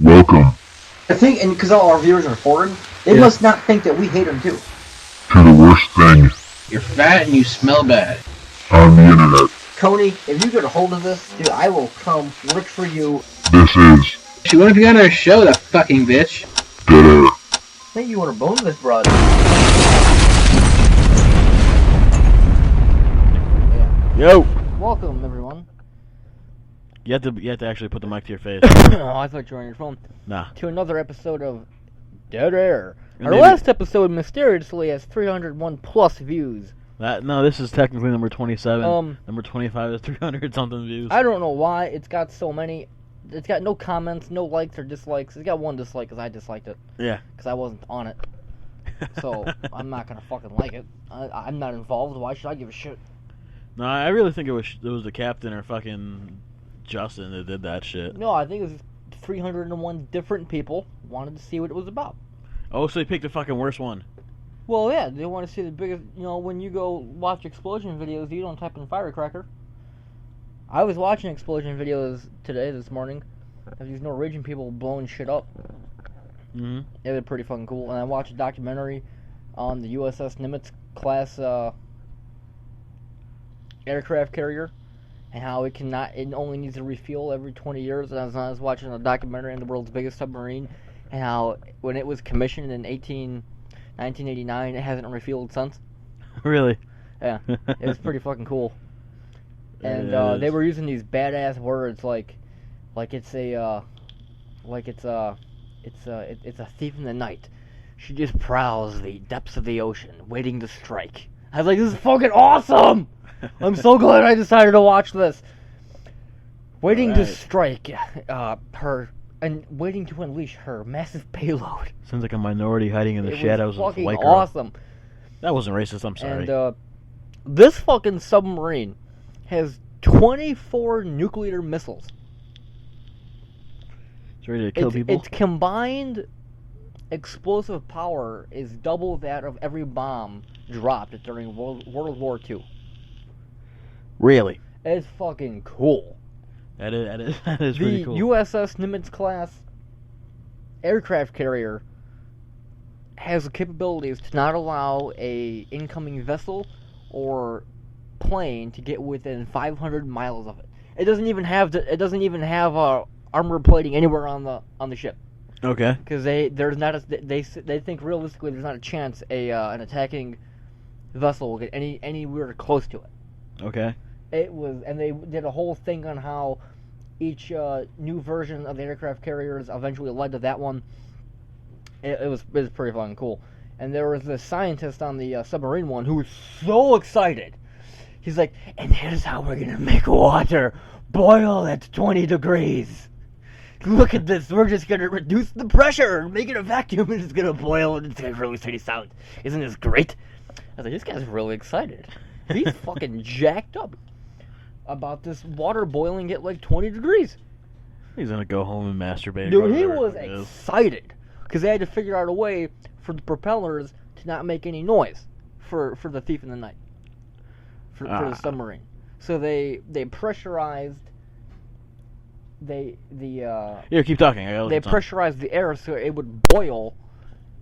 Welcome I think, and because all our viewers are foreign, they must not think that we hate them too. to the worst thing You're fat and you smell bad. on the internet. Tony, if you get a hold of this, dude, I will come work for you. This is She wanted to be on our show, the fucking bitch. Dead Air. I think you want to bone this broad. Yo! Welcome, everyone. You have to actually put the mic to your face. Oh, I thought you were on your phone. Nah. To another episode of Dead Air. Our Maybe- last episode mysteriously has 301 plus views. No, this is technically number 27. Um, Number 25 is 300 something views. I don't know why it's got so many. It's got no comments, no likes or dislikes. It's got one dislike because I disliked it. Yeah. Because I wasn't on it. So I'm not gonna fucking like it. I'm not involved. Why should I give a shit? No, I really think it was the captain or fucking Justin that did that shit. No, I think it was 301 different people wanted to see what it was about. Oh, so they picked the fucking worst one. Well, yeah, they want to see the biggest. You know, when you go watch explosion videos, you don't type in firecracker. I was watching explosion videos this morning, of these Norwegian people blowing shit up. Mm-hmm. It was pretty fucking cool. And I watched a documentary on the USS Nimitz class aircraft carrier, and how it only needs to refuel every 20 years. And I was watching a documentary on the world's biggest submarine, and how when it was commissioned in 1989, it hasn't refueled since. Really? Yeah, it was pretty fucking cool. And It they is. were using these badass words like it's a thief in the night. She just prowls the depths of the ocean, waiting to strike. I was like, this is fucking awesome! I'm so glad I decided to watch this. Waiting to Alright. strike waiting to unleash her massive payload. Sounds like a minority hiding in the It was shadows of a fucking white girl. awesome. That wasn't racist, I'm sorry. And this fucking submarine has 24 nuclear missiles. It's ready to kill people? Its combined explosive power is double that of every bomb dropped during World War II. Really? It's fucking cool. That is The pretty cool. USS Nimitz class aircraft carrier has the capabilities to not allow a incoming vessel or plane to get within 500 miles of it. It doesn't even have armor plating anywhere on the ship, Okay. because they think realistically there's not a chance an attacking vessel will get anywhere close to it. Okay. And they did a whole thing on how each new version of the aircraft carriers eventually led to that one. It was pretty fucking cool. And there was this scientist on the submarine one who was so excited. He's like, and here's how we're gonna make water boil at 20 degrees. Look at this. We're just gonna reduce the pressure, make it a vacuum, and it's gonna boil, and it's gonna release any sound. Isn't this great? I was like, this guy's really excited. He's fucking jacked up about this water boiling at like 20 degrees. He's gonna go home and masturbate. Dude, he whatever was it is. excited because they had to figure out a way for the propellers to not make any noise for the thief in the night, for the submarine. So they pressurized Here, keep talking. I gotta look they at something. pressurized the air so it would boil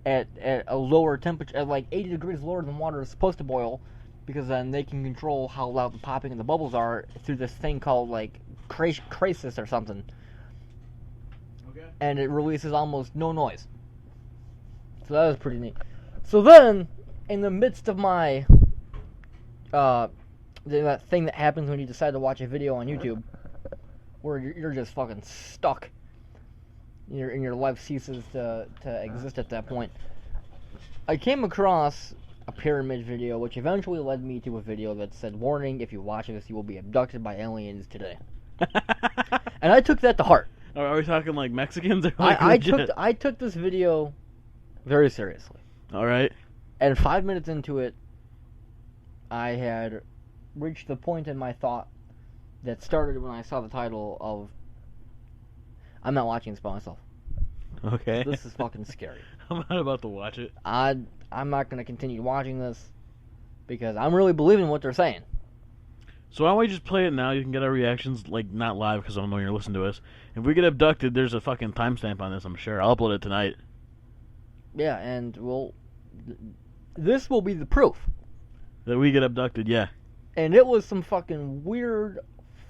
at a lower temperature, at like 80 degrees lower than water is supposed to boil, because then they can control how loud the popping and the bubbles are through this thing called like crisis or something. Okay. And it releases almost no noise. So that was pretty neat. So then, in the midst of my that thing that happens when you decide to watch a video on YouTube, where you're just fucking stuck, and your life ceases to exist at that point, I came across a pyramid video, which eventually led me to a video that said, "Warning: if you watch this, you will be abducted by aliens today." And I took that to heart. Are we talking like Mexicans or like I took this video very seriously. All right. And 5 minutes into it, I had reached the point in my thought that started when I saw the title of, I'm not watching this by myself. Okay. This is fucking scary. I'm not about to watch it. I'm not going to continue watching this because I'm really believing what they're saying. So why don't we just play it now? You can get our reactions, like, not live because I don't know you're listening to us. If we get abducted, there's a fucking timestamp on this, I'm sure. I'll upload it tonight. Yeah, and this will be the proof. That we get abducted, yeah. And it was some fucking weird,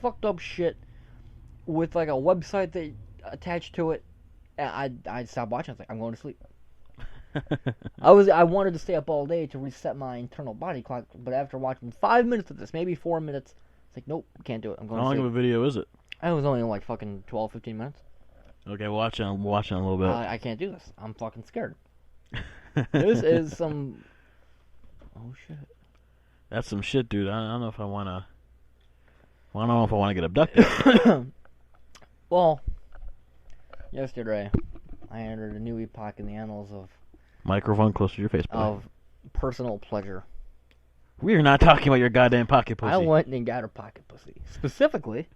fucked up shit with like a website that attached to it. And I stopped watching. I was like, I'm going to sleep. I wanted to stay up all day to reset my internal body clock, but after watching 5 minutes of this, maybe 4 minutes, it's like, nope, can't do it. I'm going How to long sleep. of a video is it? I was only like fucking 12, 15 minutes. Okay, we'll watch it in a little bit. I can't do this. I'm fucking scared. This is some... Oh, shit. That's some shit, dude. I don't know if I want to... I don't know if I want to get abducted. Well, yesterday, I entered a new epoch in the annals of Microphone close to your face, boy. of personal pleasure. We are not talking about your goddamn pocket pussy. I went and got a pocket pussy. Specifically,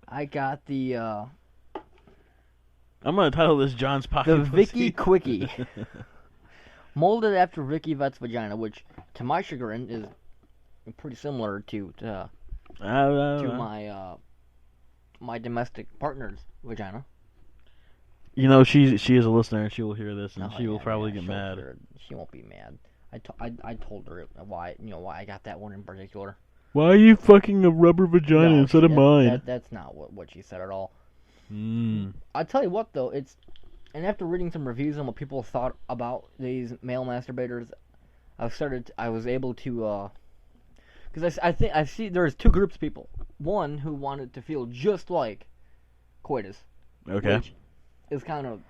I got the I'm going to title this John's Pocket Pussy. Vicky Quickie. Molded after Vicky Vet's vagina, which, to my chagrin, is pretty similar to my my domestic partner's vagina. You know, she is a listener, and she will hear this, and Oh, she will yeah, probably yeah, get mad. She won't be mad. I told her why I got that one in particular. Why are you fucking a rubber vagina No, instead of mine? That's not what she said at all. Mm. I'll tell you what though, and after reading some reviews on what people thought about these male masturbators, I was able to because I see there's two groups of people. One who wanted to feel just like coitus. Okay. Which is kind of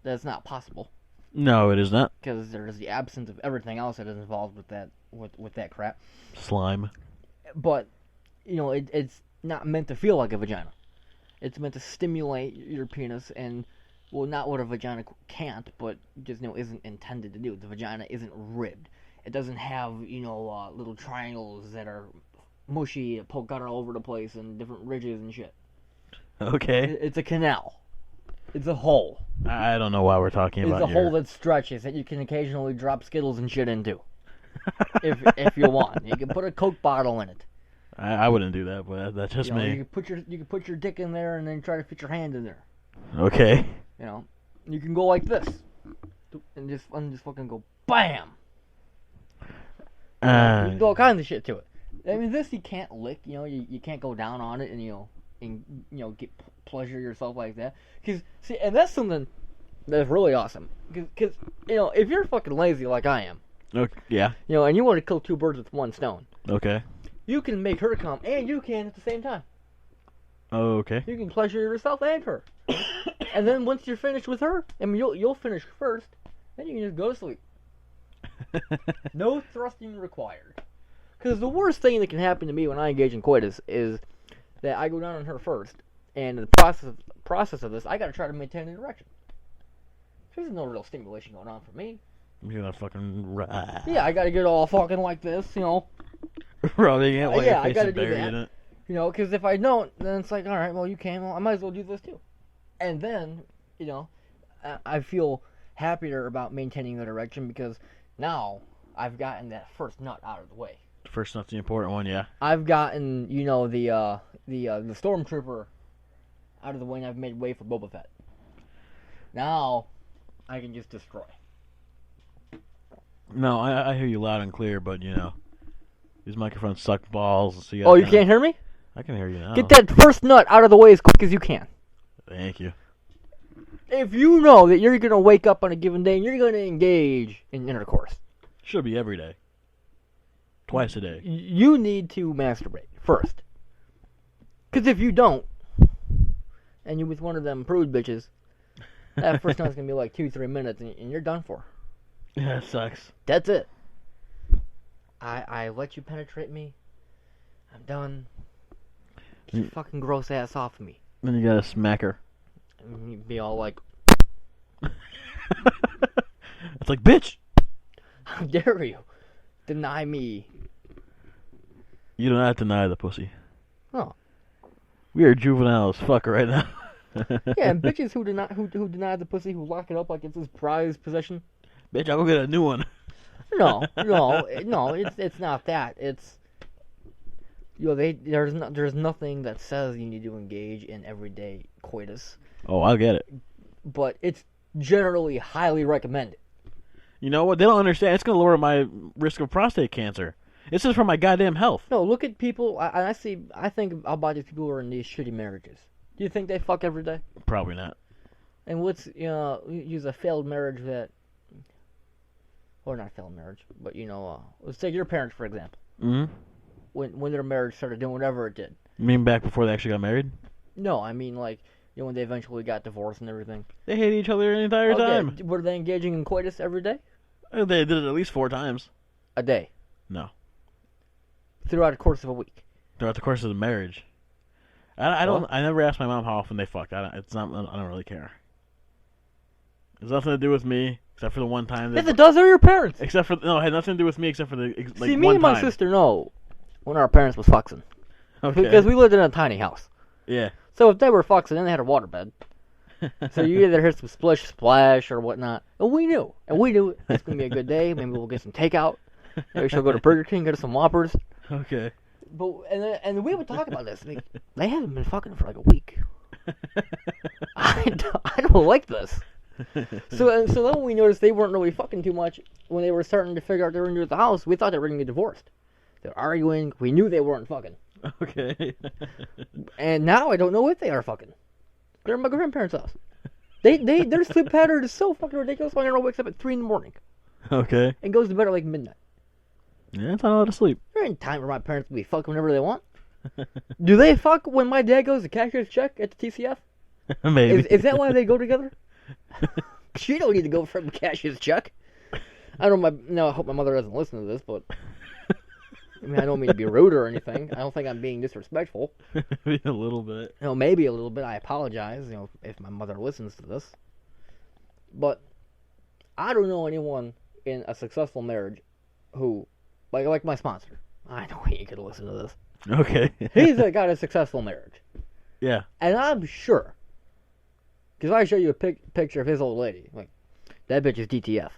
that's not possible No, it is not. because there's the absence of everything else that is involved with that with that crap. Slime. But it's not meant to feel like a vagina. It's meant to stimulate your penis, and well, not what a vagina can't, but just isn't intended to do. The vagina isn't ribbed. It doesn't have little triangles that are mushy, poke out all over the place, and different ridges and shit. Okay. It's a canal. It's a hole. I don't know why we're talking about It's a hole that stretches that you can occasionally drop Skittles and shit into. if you want, you can put a Coke bottle in it. I wouldn't do that, but that's just me. You can put your dick in there and then try to fit your hand in there. Okay. You can go like this, and just fucking go BAM. You can do all kinds of shit to it. I mean, this you can't lick. You can't go down on it and get pleasure yourself like that. And that's something that's really awesome. Because if you're fucking lazy like I am, Okay, yeah. and you want to kill two birds with one stone, Okay. you can make her come and you can at the same time. Okay. You can pleasure yourself and her. And then once you're finished with her, I mean, you'll finish first. Then you can just go to sleep. No thrusting required. Because the worst thing that can happen to me when I engage in coitus is that I go down on her first, and in the process of this, I got to try to maintain an erection. There's no real stimulation going on for me. You're gonna fucking Yeah, I got to get all fucking like this, rubbing it while Yeah, your I face gotta is do buried that. in it. Because if I don't, then it's like, all right, well, you can. Well, I might as well do this too. And then, I feel happier about maintaining that erection because now I've gotten that first nut out of the way. First nut's the important one, yeah. I've gotten, the stormtrooper out of the way, and I've made way for Boba Fett. Now, I can just destroy. No, I hear you loud and clear, but these microphones suck balls. So Oh, you can't hear me? I can hear you now. Get that first nut out of the way as quick as you can. Thank you. If you know that you're going to wake up on a given day and you're going to engage in intercourse, Should be every day. Twice a day. you need to masturbate first. Because if you don't, and you're with one of them prude bitches, that first nut's going to be like 2-3 minutes and you're done for. Yeah, it sucks. That's it. I let you penetrate me. I'm done. Get your fucking gross ass off of me. Then you gotta smack her. And you'd be all like, It's like, bitch! how dare you deny me? You do not deny the pussy. Oh. We are juvenile as fuck right now. Yeah, and bitches who deny the pussy, who lock it up like it's his prized possession. Bitch, I'll go get a new one. No, it's not that. It's there's nothing that says you need to engage in everyday coitus, Oh, I'll get it. but it's generally highly recommended. You know what? They don't understand. It's going to lower my risk of prostate cancer. It's just for my goddamn health. No, look at people. I think about these people who are in these shitty marriages. Do you think they fuck every day? Probably not. And let's use a failed marriage that, or not failed marriage, but let's take your parents for example. Mm-hmm. When their marriage started doing whatever it did. You mean back before they actually got married? No, I mean like when they eventually got divorced and everything. They hated each other the entire time. Were they engaging in coitus every day? They did it at least 4 times. A day. No. Throughout the course of a week. Throughout the course of the marriage. I never asked my mom how often they fucked. I don't really care. It's nothing to do with me, except for the one time. Yes, it does. They're your parents. It had nothing to do with me, except for the See, me one and my time. sister know when our parents was fucking. Okay. Because we lived in a tiny house. Yeah. So if they were fucking, then they had a waterbed. So you either hear some splish splash or whatnot. And we knew. It's going to be a good day. Maybe we'll get some takeout. Maybe she'll go to Burger King, get us some Whoppers. Okay. But and we would talk about this. Like, they haven't been fucking for like a week. I don't like this. So then when we noticed they weren't really fucking too much, when they were starting to figure out they were going to do at the house, we thought they were going to get divorced. They're arguing. We knew they weren't fucking. Okay. And now I don't know if they are fucking. They're at my grandparents' house. Their sleep pattern is so fucking ridiculous. My grandma wakes up at 3 in the morning. Okay. And goes to bed at like midnight. Yeah, that's not a lot of sleep. There ain't time for my parents to be fucking whenever they want. Do they fuck when my dad goes to cashier's check at the TCF? Maybe. Is that why they go together? She don't need to go from the cashier's check. I hope my mother doesn't listen to this, but I mean, I don't mean to be rude or anything. I don't think I'm being disrespectful. Maybe a little bit. Maybe a little bit. I apologize, if my mother listens to this. But I don't know anyone in a successful marriage who, like my sponsor. I know he ain't gonna listen to this. Okay. He's got a successful marriage. Yeah. And I'm sure, because if I show you a picture of his old lady, like, that bitch is DTF.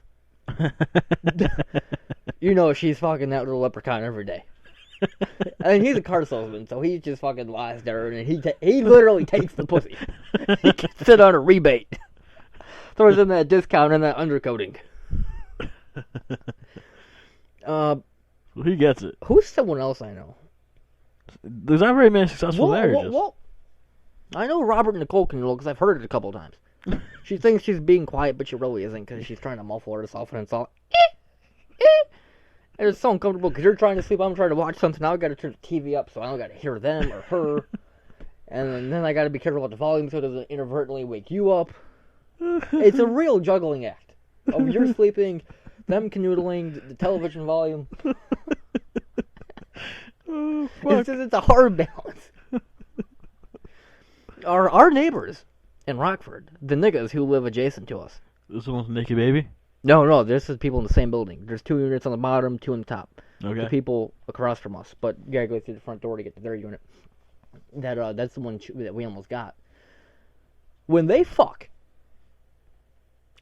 She's fucking that little leprechaun every day. And he's a car salesman, so he just fucking lies there, and he literally takes the pussy. He gets it on a rebate. Throws in that discount and that undercoating. He gets it. Who's someone else I know? There's not very many successful marriages. Well, I know Robert and Nicole can because I've heard it a couple times. She thinks she's being quiet, but she really isn't because she's trying to muffle herself, and it's all and it's so uncomfortable because you're trying to sleep. I'm trying to watch something. Now I got to turn the TV up so I don't got to hear them or her, and then I got to be careful with the volume so it doesn't inadvertently wake you up. It's a real juggling act of you're sleeping, them canoodling, the television volume. Oh, fuck. It's a hard balance. Our neighbors in Rockford, the niggas who live adjacent to us. This one's Nikki Baby? No, this is people in the same building. There's 2 units on the bottom, 2 on the top. Okay. The people across from us, but you gotta go through the front door to get to their unit. That's the one that we almost got. When they fuck.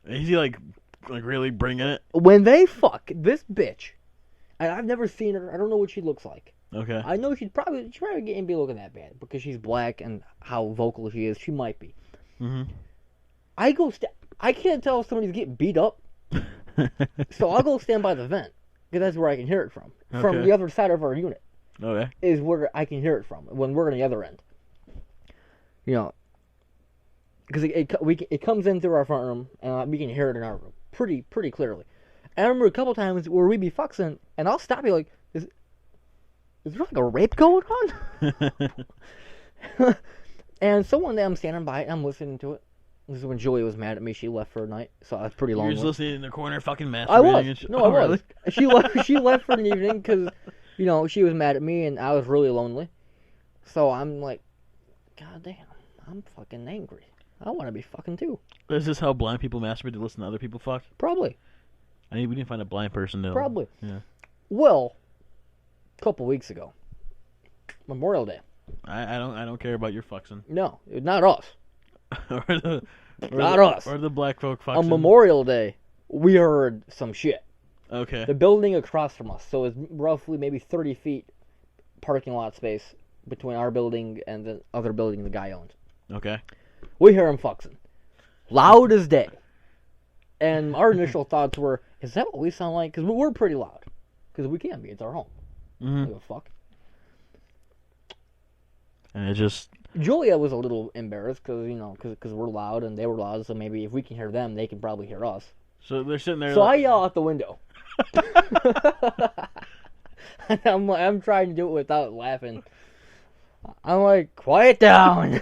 Is he like really bringing it? When they fuck, this bitch, and I've never seen her. I don't know what she looks like. Okay. I know she'd probably can't be looking that bad because she's black and how vocal she is. She might be. Mm-hmm. I can't tell if somebody's getting beat up, so I'll go stand by the vent because that's where I can hear it from. From Okay. the other side of our unit Okay. is where I can hear it from when we're on the other end. Because it comes in through our front room and we can hear it in our room pretty clearly. And I remember a couple times where we'd be fucking and I'll stop you like, is there like a rape going on? And so one day I'm standing by it and I'm listening to it. This is when Julie was mad at me. She left for a night, so I was pretty You lonely. were just listening in the corner, fucking masturbating. I was. And shit. No, I was. Really? She left for an evening because, she was mad at me and I was really lonely. So I'm like, God damn, I'm fucking angry. I want to be fucking too. Is this how blind people masturbate to listen to other people fuck? Probably. We need to find a blind person to. Probably. Yeah. Well, a couple weeks ago, Memorial Day. I don't care about your fucking. No, not us. Not us. Or the black folk fucking. On Memorial Day, we heard some shit. Okay. The building across from us, so it's roughly maybe 30 feet parking lot space between our building and the other building the guy owns. Okay. We hear him fuxing. Loud as day. And our initial thoughts were, is that what we sound like? Because we're pretty loud. Because we can be. It's our home. Mm-hmm. Give a fuck. And it just... Julia was a little embarrassed because, we're loud and they were loud. So maybe if we can hear them, they can probably hear us. So they're sitting there... So I yell out the window. I'm trying to do it without laughing. I'm like, quiet down.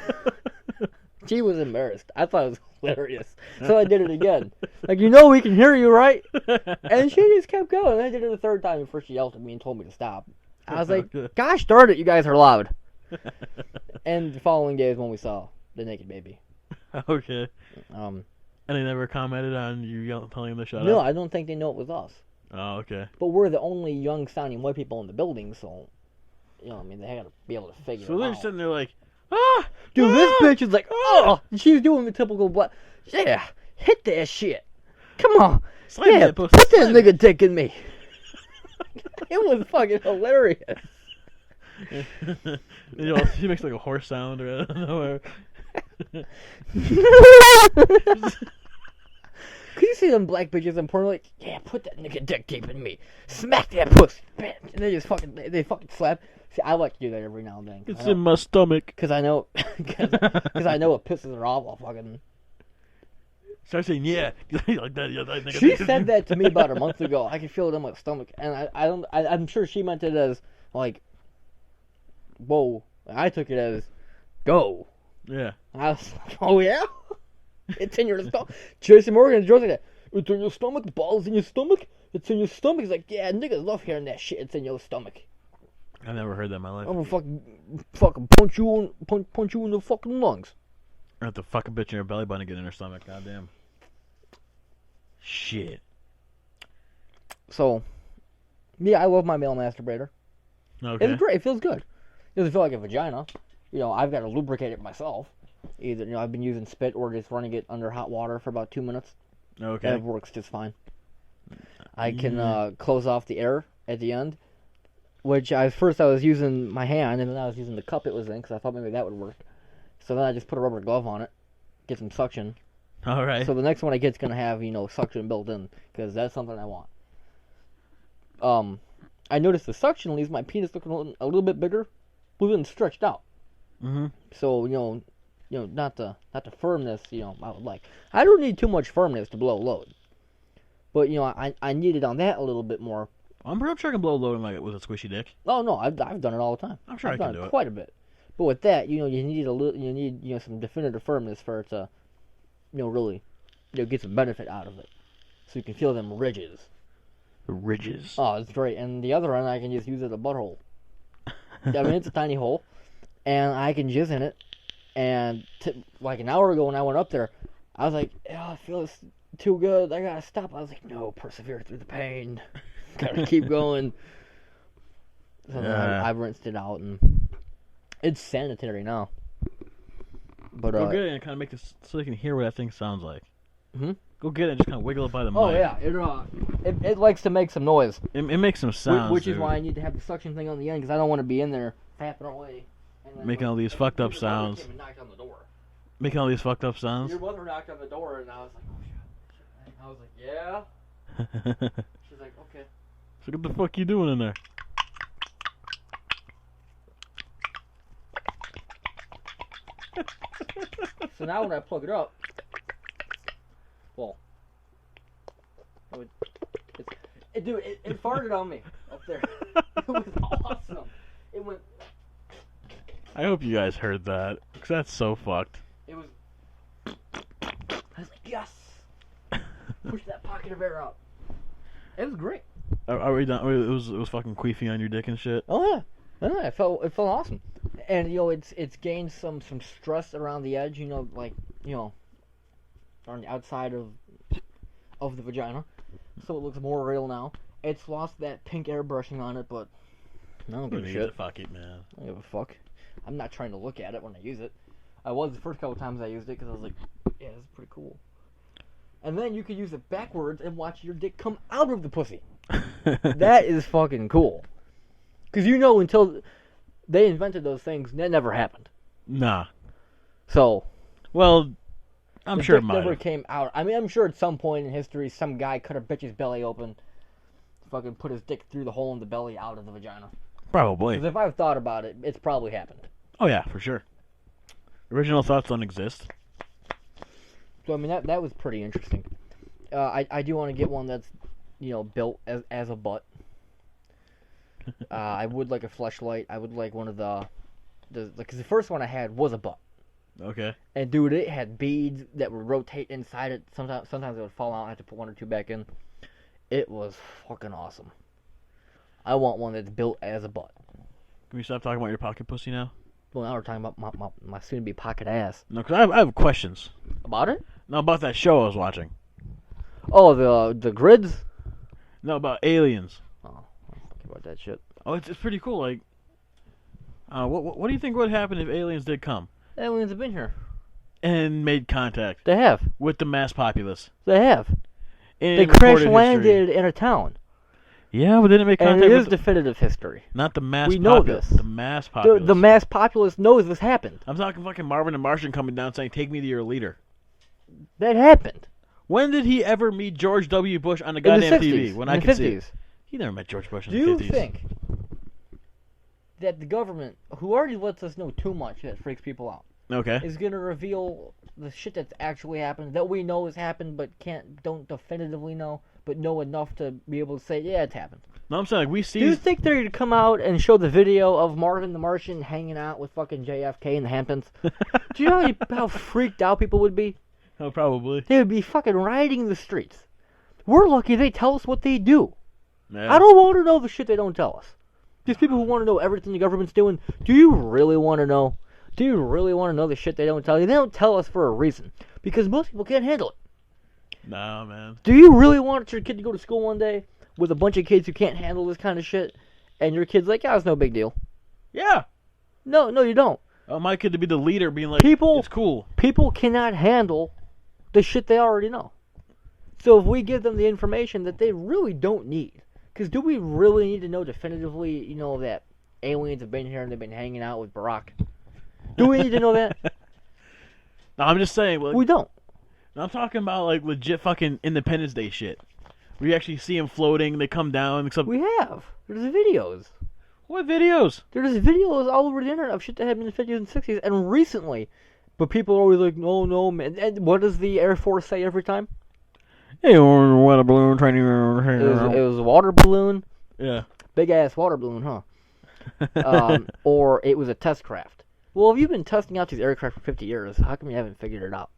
She was embarrassed. I thought it was hilarious. So I did it again. Like, we can hear you, right? And she just kept going. I did it a third time before she yelled at me and told me to stop. I was like, gosh darn it, you guys are loud. And the following day is when we saw the naked baby. Okay. And they never commented on you telling them to shut no, up? I don't think they know it was us. Oh, okay. But we're the only young-sounding white people in the building, so, they gotta be able to figure it out. So they're sitting there like, ah! Dude, ah! this bitch is like, oh! She's doing the typical black. Yeah, hit that shit. Come on. Slam yeah, that pussy, put that slam nigga dick in me. It was fucking hilarious. She makes like a horse sound or I don't know. Could you see them black bitches in porn like, yeah, put that nigga dick deep in me. Smack that pussy. Bam. And they just fucking slap. See, I like to do that every now and then. It's in my stomach. Because I know, because I know it pisses her off. I'll fucking... Start saying, yeah. Like that, yeah, that nigga. She said that to me about a month ago. I could feel it in my stomach. And I'm sure she meant it as, like, whoa. I took it as, go. Yeah. I was like, oh yeah? It's in your stomach. Jason Morgan jokes like that. It's in your stomach. The ball's in your stomach. It's in your stomach. He's like, yeah, niggas love hearing that shit. It's in your stomach. I've never heard that in my life. I'm gonna fucking punch you in the fucking lungs. I have to fuck a bitch in her belly button and get in her stomach. Goddamn. Shit. So, yeah, I love my male masturbator. Okay. It's great. It feels good. It doesn't feel like a vagina. I've got to lubricate it myself. Either, I've been using spit or just running it under hot water for about 2 minutes. Okay. And it works just fine. I can close off the air at the end, which first I was using my hand, and then I was using the cup it was in, because I thought maybe that would work. So then I just put a rubber glove on it, get some suction. All right. So the next one I get's going to have, suction built in, because that's something I want. I noticed the suction leaves my penis looking a little bit bigger, but then stretched out. Mm-hmm. So, not the firmness, I would like. I don't need too much firmness to blow load. But, I need it on that a little bit more. I'm sure I can blow loading like it with a squishy dick. Oh, no, I've done it all the time. I'm sure I've I can done do it it. quite a bit. But with that, you need some definitive firmness for it to, really, get some benefit out of it. So you can feel them ridges. The ridges. Oh, it's great. And the other end, I can just use it as a butthole. I mean, it's a tiny hole, and I can jizz in it. And like an hour ago when I went up there, I was like, oh, I feel this too good. I gotta stop. I was like, no, persevere through the pain. Gotta keep going. So then I rinsed it out, and it's sanitary now. But go get it and kind of make this so you can hear what that thing sounds like. Hmm? Go get it and just kind of wiggle it by the mic. Oh yeah, it likes to make some noise. It makes some sounds, which is dude. why I need to have the suction thing on the end, because I don't want to be in there fapping away. Making all these fucked up sounds. Making all these fucked up sounds. Your mother knocked on the door, and I was like, oh shit. I was like, yeah. She's like, okay. So what the fuck you doing in there? So now when I plug it up, well, it farted on me up there. It was awesome. It went. I hope you guys heard that, because that's so fucked. It was. I was like, yes. Push that pocket of air out. It was great. Are we done? It was fucking queefing on your dick and shit. Oh yeah, it felt awesome, and it's gained some stress around the edge, like on the outside of the vagina, so it looks more real now. It's lost that pink airbrushing on it, but I don't give a shit. Fuck it, man. I don't give a fuck. I'm not trying to look at it when I use it. I was the first couple times I used it because I was like, yeah, this is pretty cool. And then you could use it backwards and watch your dick come out of the pussy. That is fucking cool. Because until they invented those things. That never happened. Nah. So, well, I'm sure it dick might. never came out. I mean, I'm sure at some point in history, some guy cut a bitch's belly open, fucking put his dick through the hole in the belly out of the vagina. Probably. Because if I've thought about it, it's probably happened. Oh yeah, for sure. Original thoughts don't exist. So I mean, that was pretty interesting. I do want to get one that's, built as a butt. I would like a fleshlight. I would like one of because the first one I had was a butt. Okay. And dude, it had beads that would rotate inside it. Sometimes it would fall out. I had to put one or two back in. It was fucking awesome. I want one that's built as a butt. Can we stop talking about your pocket pussy now? Well, now we're talking about my soon-to-be pocket ass. No, because I have questions. About it? No, about that show I was watching. Oh, the grids? No, about aliens. Oh, I don't think about that shit. Oh, it's pretty cool. Like, what do you think would happen if aliens did come Aliens have been here. and made contact They have. with the mass populace? They have. In They recorded crash history? landed in a town. Yeah, but didn't make And contact it with is definitive history. not the mass. We know populace. this. The mass populace. The mass populace knows this happened. I'm talking fucking Marvin the Martian coming down saying, "Take me to your leader." That happened. When did he ever meet George W. Bush on the In the goddamn 60s. TV? When I in the could see 50s. it. He never met George Bush in Do the you 50s. think that the government, who already lets us know too much that freaks people out, Okay. is going to reveal the shit that's actually happened, that we know has happened but don't definitively know, but know enough to be able to say, yeah, it's happened? No, I'm saying, like, we see... Do you think they're going to come out and show the video of Marvin the Martian hanging out with fucking JFK in the Hamptons? Do you know how freaked out people would be? Oh, probably. They would be fucking rioting the streets. We're lucky they tell us what they do. Yeah. I don't want to know the shit they don't tell us. These people who want to know everything the government's doing, do you really want to know? Do you really want to know the shit they don't tell you? They don't tell us for a reason. Because most people can't handle it. Nah, man. Do you really want your kid to go to school one day with a bunch of kids who can't handle this kind of shit? And your kid's like, yeah, it's no big deal. Yeah. No, you don't. I want my kid to be the leader, being like, People- it's cool. People cannot handle the shit they already know. So if we give them the information that they really don't need, because do we really need to know definitively, that aliens have been here and they've been hanging out with Barack? Do we need to know that? No, I'm just saying. Like, We don't. I'm talking about, like, legit fucking Independence Day shit. Where you actually see them floating, they come down, except... We have. There's videos. What videos? There's videos all over the internet of shit that happened in the 50s and 60s and recently. But people are always like, no, man. And what does the Air Force say every time? Hey, water balloon training. It was a water balloon. Yeah. Big ass water balloon, huh? Or it was a test craft. Well, if you've been testing out these aircraft for 50 years, how come you haven't figured it out?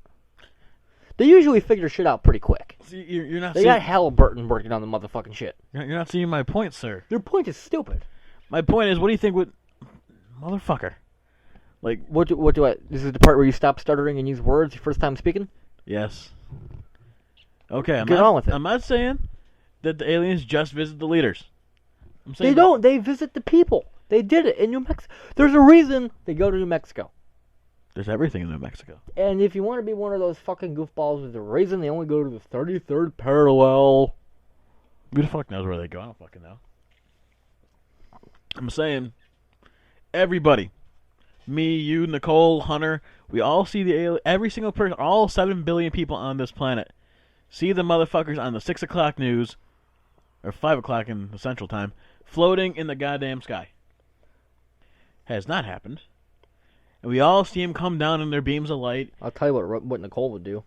They usually figure shit out pretty quick. See, you're not They seeing... got Halliburton working on the motherfucking shit. You're not seeing my point, sir. Their point is stupid. My point is, what do you think would... Motherfucker. Like... What do I... This is the part where you stop stuttering and use words your first time speaking? Yes. Okay, Get on with it. I'm not saying that the aliens just visit the leaders. I'm saying They don't. They visit the people. They did it in New Mexico. There's a reason they go to New Mexico. There's everything in New Mexico. And if you want to be one of those fucking goofballs, there's a reason they only go to the 33rd parallel. Who the fuck knows where they go? I don't fucking know. I'm saying, everybody, me, you, Nicole, Hunter, we all see the alien. Every single person, all 7 billion people on this planet, see the motherfuckers on the 6 o'clock news, or 5 o'clock in the Central Time, floating in the goddamn sky. Has not happened. And we all see them come down in their beams of light. I'll tell you what Nicole would do.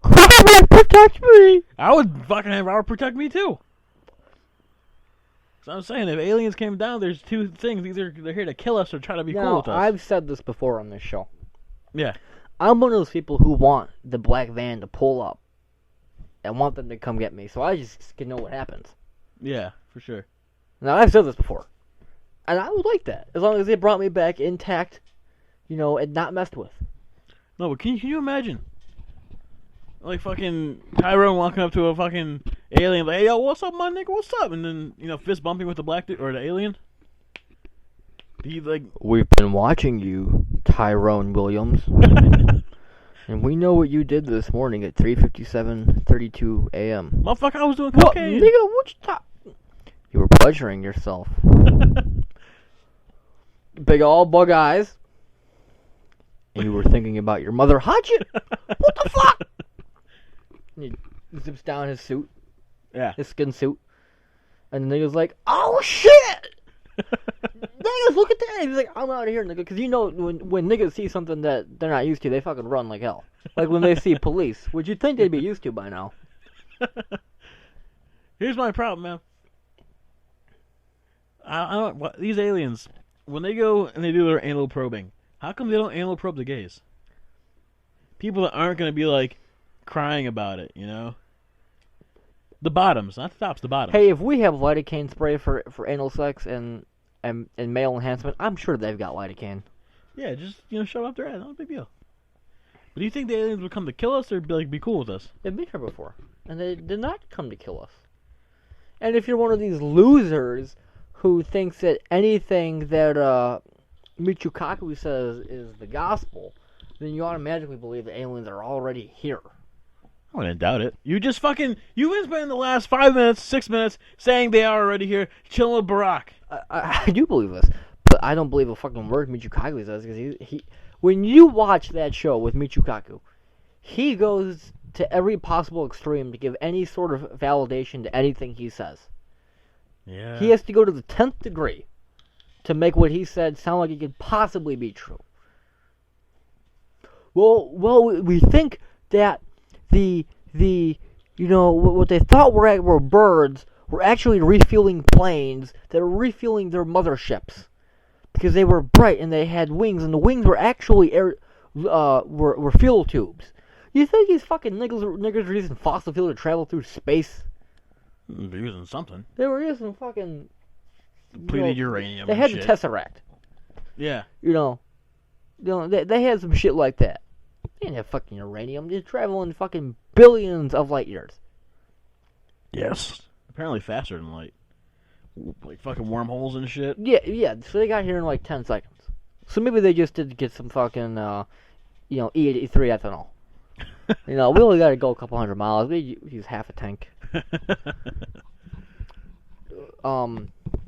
Protect me! I would fucking have Robert protect me too. So I'm saying, if aliens came down, there's two things. Either they're here to kill us or try to be cool Now, with us. I've said this before on this show. Yeah. I'm one of those people who want the black van to pull up and want them to come get me, so I just can know what happens. Yeah, for sure. Now, I've said this before, and I would like that, as long as they brought me back intact, and not messed with. No, but can you imagine? Like fucking Tyrone walking up to a fucking alien, like, hey, yo, what's up, my nigga, what's up? And then, fist bumping with the black dude, or the alien. He, like... We've been watching you, Tyrone Williams. And we know what you did this morning at 3:57:32 a.m. Motherfucker, I was doing What, cocaine. nigga, what you talk? You were pleasuring yourself. big old bug eyes. And you were thinking about your mother. How'd you? What the fuck? And he zips down his suit, Yeah. his skin suit, and the nigga's like, "Oh shit!" Niggas, look at that. He's like, "I'm out of here, nigga," because you know when niggas see something that they're not used to, they fucking run like hell. Like when they see police, which you'd think they'd be used to by now. Here's my problem, man. I don't. These aliens, when they go and they do their anal probing, how come they don't anal probe the gays? People that aren't going to be like crying about it, you know? The bottoms, not the tops, the bottoms. Hey, if we have lidocaine spray for anal sex and male enhancement, I'm sure they've got lidocaine. Yeah, just shove up their ass. Not a big deal. But do you think the aliens would come to kill us or be cool with us? They've been here before, and they did not come to kill us. And if you're one of these losers who thinks that anything that Michikaku says is the gospel, then you automatically believe the aliens are already here. I wouldn't doubt it. You've been spending the last 5 minutes, 6 minutes saying they are already here, chilling with Barack. I do believe this, but I don't believe a fucking word Michikaku says, because he when you watch that show with Michikaku, he goes to every possible extreme to give any sort of validation to anything he says. Yeah. He has to go to the 10th degree to make what he said sound like it could possibly be true. Well, we think that the what they thought were birds were actually refueling planes that were refueling their motherships because they were bright and they had wings, and the wings were actually were fuel tubes. You think these fucking niggers were using fossil fuel to travel through space? They're using something. They were using fucking Depleted uranium. They had and the shit. Tesseract. Yeah. They had some shit like that. They didn't have fucking uranium. They're traveling fucking billions of light years. Yes. Apparently faster than light. Like fucking wormholes and shit. Yeah. So they got here in like 10 seconds. So maybe they just did get some fucking, E83 ethanol. We only got to go a couple hundred miles. We use half a tank.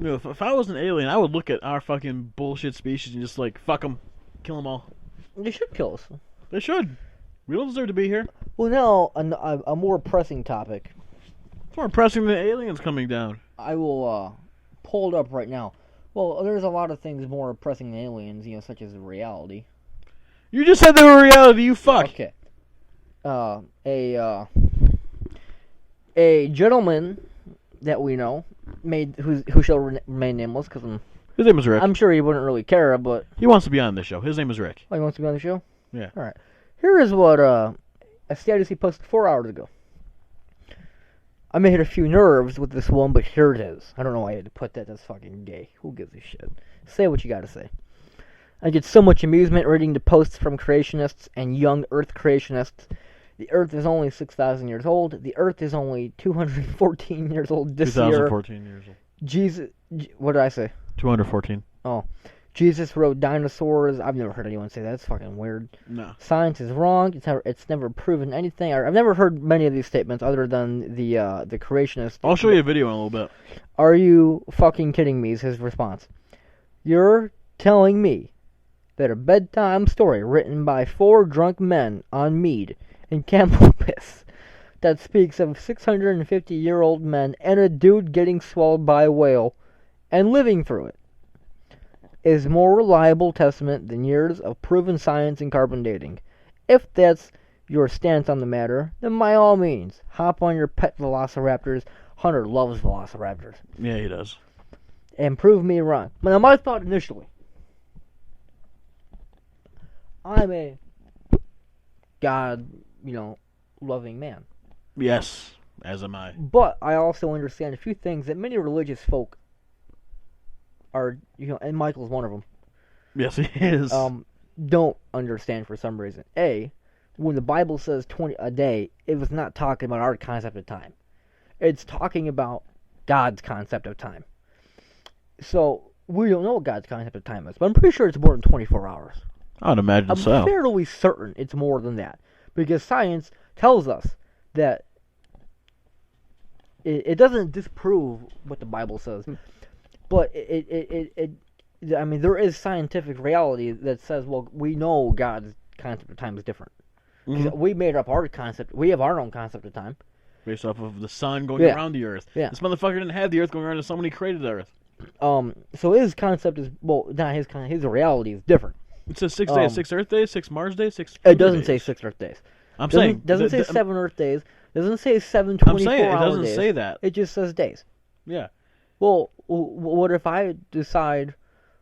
If I was an alien, I would look at our fucking bullshit species and just like, fuck them. Kill them all. They should kill us. They should. We don't deserve to be here. Well, now, a more pressing topic. It's more pressing than aliens coming down. I will pull it up right now. Well, there's a lot of things more pressing than aliens, such as reality. You just said they were reality, you fuck. Okay. A gentleman that we know, who shall remain nameless, because His name is Rick. I'm sure he wouldn't really care, but... He wants to be on this show. His name is Rick. Oh, he wants to be on the show? Yeah. Alright. Here is what a status he posted 4 hours ago. I may hit a few nerves with this one, but here it is. I don't know why I had to put that. That's fucking gay. Who gives a shit? Say what you gotta say. I get so much amusement reading the posts from creationists and young Earth creationists. The Earth is only 6,000 years old. The Earth is only 214 years old this year. 2014 years old. Jesus... What did I say? 214. Oh. Jesus rode dinosaurs. I've never heard anyone say that. That's fucking weird. No. Science is wrong. It's never proven anything. I've never heard many of these statements other than the creationist. I'll show you a video in a little bit. Are you fucking kidding me? Is his response. You're telling me that a bedtime story written by 4 drunk men on mead and camel piss that speaks of 650-year-old men and a dude getting swallowed by a whale and living through it is more reliable testament than years of proven science and carbon dating. If that's your stance on the matter, then by all means, hop on your pet velociraptors. Hunter loves velociraptors. Yeah, he does. And prove me wrong. Now, my thought initially, I'm a God, loving man. Yes, as am I. But I also understand a few things that many religious folk are, and Michael's one of them. Yes, he is. Don't understand for some reason. When the Bible says 20 a day, it was not talking about our concept of time. It's talking about God's concept of time. So, we don't know what God's concept of time is, but I'm pretty sure it's more than 24 hours. I'd imagine so. I'm fairly certain it's more than that. Because science tells us that it doesn't disprove what the Bible says, but it I mean, there is scientific reality that says, well, we know God's concept of time is different. 'Cause we made up our concept. We have our own concept of time. Based off of the sun going Yeah. around the Earth. Yeah. This motherfucker didn't have the Earth going around the sun when he created the Earth. So his concept is, well, not his concept, his reality is different. It says 6 days, 6 Earth days, 6 Mars days, 6 It doesn't days. say 6 Earth days. I'm saying. Doesn't say 7 Earth days. Doesn't say 7 I'm 24 saying it hour doesn't days. say that. It just says days. Yeah. Well, what if I decide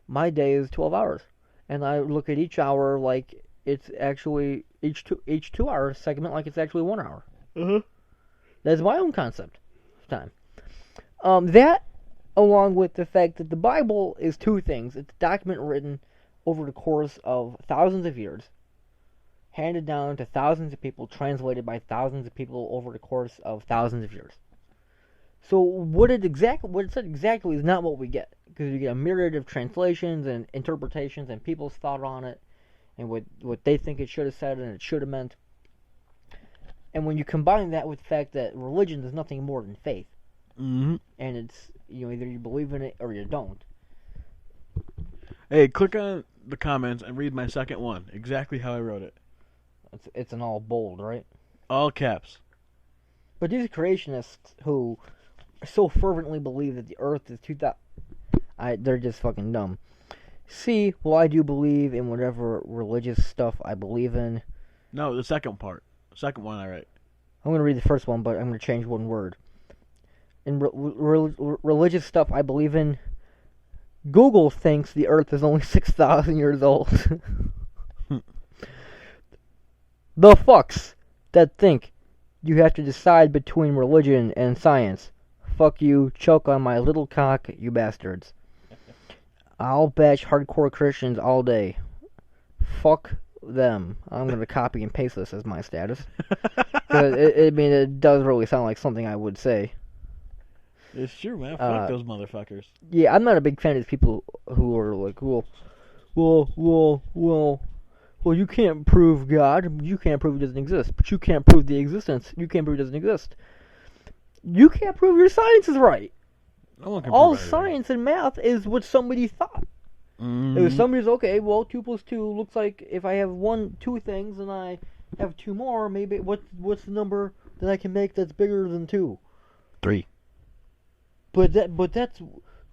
my day is 12 hours, and I look at each hour like it's actually each 2 hour segment like it's actually 1 hour? That's my own concept of time. That, along with the fact that the Bible is two things. It's a document written over the course of thousands of years, handed down to thousands of people, translated by thousands of people over the course of thousands of years. So what it said exactly is not what we get, because you get a myriad of translations and interpretations and people's thought on it, and what they think it should have said and it should have meant. And when you combine that with the fact that religion is nothing more than faith, Mm-hmm. and it's, either you believe in it or you don't. Hey, click on the comments and read my second one. Exactly how I wrote it. It's an all bold, right? All caps. But these creationists who so fervently believe that the Earth is 2,000, they're just fucking dumb. See, well, I do believe in whatever religious stuff I believe in. No, the second part. Second one I write. I'm gonna read the first one, but I'm gonna change one word. In religious stuff I believe in, Google thinks the Earth is only 6,000 years old. The fucks that think you have to decide between religion and science. Fuck you, choke on my little cock, you bastards. I'll bash hardcore Christians all day. Fuck them. I'm gonna copy and paste this as my status. 'Cause it does really sound like something I would say. It's true, man. Fuck those motherfuckers. Yeah, I'm not a big fan of these people who are like, well, you can't prove God. You can't prove He doesn't exist. But you can't prove the existence. You can't prove He doesn't exist. You can't prove your science is right. No one can All prove anything. science and math is what somebody thought. If somebody's, okay, well, 2 plus 2 looks like if I have 2 things and I have 2 more, maybe what's the number that I can make that's bigger than 2? 3. But that's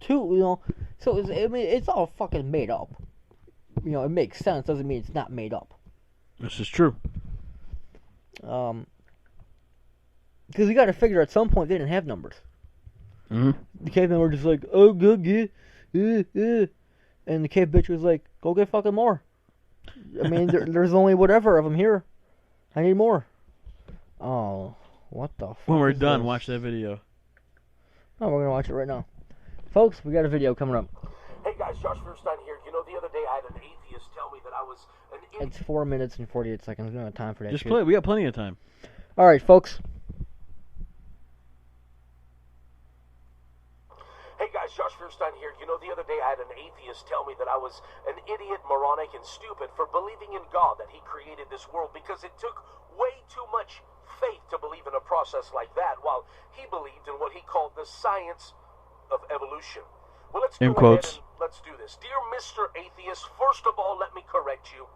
2, So it's all fucking made up. It makes sense. Doesn't mean it's not made up. This is true. Because you got to figure at some point they didn't have numbers. Mm-hmm. The cavemen were just like, oh, good, and the cave bitch was like, go get fucking more. I mean, there's only whatever of them here. I need more. Oh, what the fuck? When we're is done, this? watch that video. Oh, we're gonna watch it right now, folks. We got a video coming up. Hey guys, Josh Fierstein here. The other day I had an atheist tell me that I was an idiot. It's 4 minutes and 48 seconds. We don't have time for that. Just shit. play. We got plenty of time. All right, folks. Hey guys, Josh Fierstein here. The other day I had an atheist tell me that I was an idiot, moronic, and stupid for believing in God, that He created this world, because it took way too much faith to believe in a process like that, while he believed in what he called the science of evolution. Well, let's In go quotes. ahead and let's do this. Dear Mr. Atheist, first of all, let me correct you.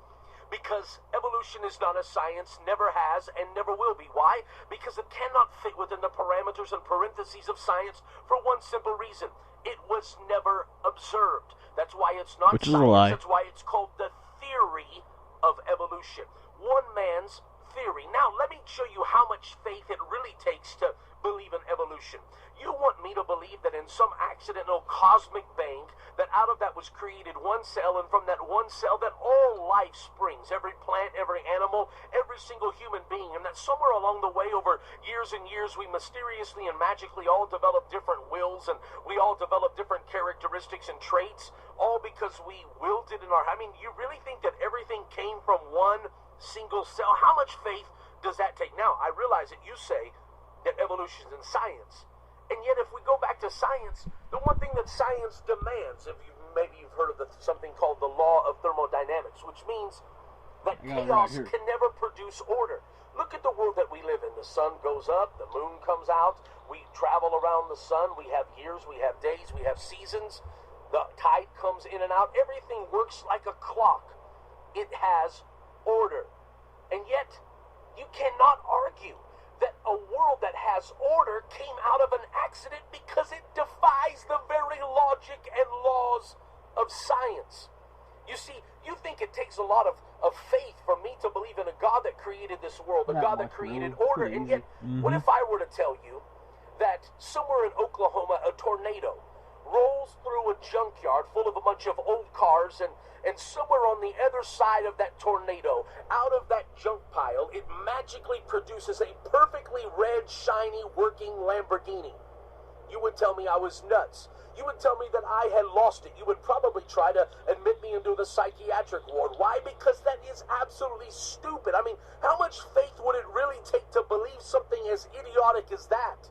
Because evolution is not a science, never has, and never will be. Why? Because it cannot fit within the parameters and parentheses of science for one simple reason. It was never observed. That's why it's not Which is science. a lie. That's why it's called the theory of evolution. One man's theory. Now, let me show you how much faith it really takes to believe in evolution. You want me to believe that in some accidental cosmic bang, that out of that was created one cell, and from that one cell that all life springs, every plant, every animal, every single human being, and that somewhere along the way over years and years we mysteriously and magically all develop different wills, and we all develop different characteristics and traits, all because we willed it in our... I mean, you really think that everything came from one single cell? How much faith does that take? Now, I realize that you say that evolution is in science. And yet, if we go back to science, the one thing that science demands, maybe you've heard of something called the law of thermodynamics, which means that chaos can never produce order. Look at the world that we live in. The sun goes up, the moon comes out, we travel around the sun, we have years, we have days, we have seasons. The tide comes in and out. Everything works like a clock. It has order. And yet, you cannot argue that a world that has order came out of an accident because it defies the very logic and laws of science. You see, you think it takes a lot of faith for me to believe in a God that created this world, a God that created order, and yet, what if I were to tell you that somewhere in Oklahoma, a tornado rolls through a junkyard full of a bunch of old cars, and somewhere on the other side of that tornado, out of that junk pile, it magically produces a perfectly red, shiny, working Lamborghini. You would tell me I was nuts. You would tell me that I had lost it. You would probably try to admit me into the psychiatric ward. Why? Because that is absolutely stupid. I mean, how much faith would it really take to believe something as idiotic as that?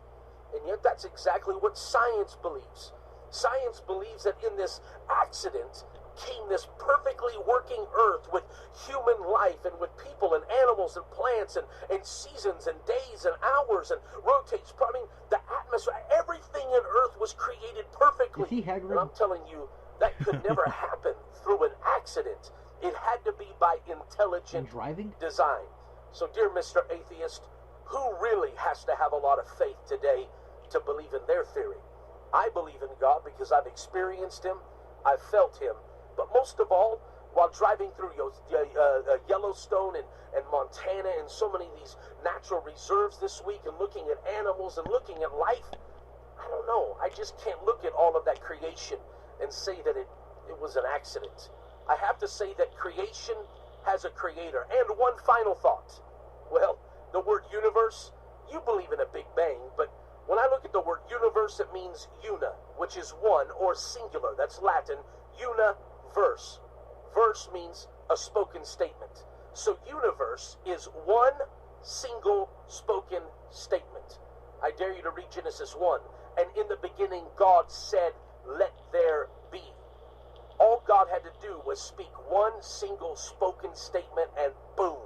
And yet that's exactly what science believes. Science believes that in this accident came this perfectly working earth with human life and with people and animals and plants and seasons and days and hours and rotates. I mean, the atmosphere, everything in earth was created perfectly. Is he Hagrid? And I'm telling you, that could never happen through an accident. It had to be by intelligent design. So, dear Mr. Atheist, who really has to have a lot of faith today to believe in their theory? I believe in God because I've experienced him, I've felt him, but most of all, while driving through Yellowstone and Montana and so many of these natural reserves this week and looking at animals and looking at life, I don't know, I just can't look at all of that creation and say that it was an accident. I have to say that creation has a creator. And one final thought. Well, the word universe, you believe in a Big Bang, but when I look at the word universe, it means una, which is one or singular. That's Latin, universe. Verse means a spoken statement. So universe is one single spoken statement. I dare you to read Genesis 1. And in the beginning, God said, let there be. All God had to do was speak one single spoken statement and boom,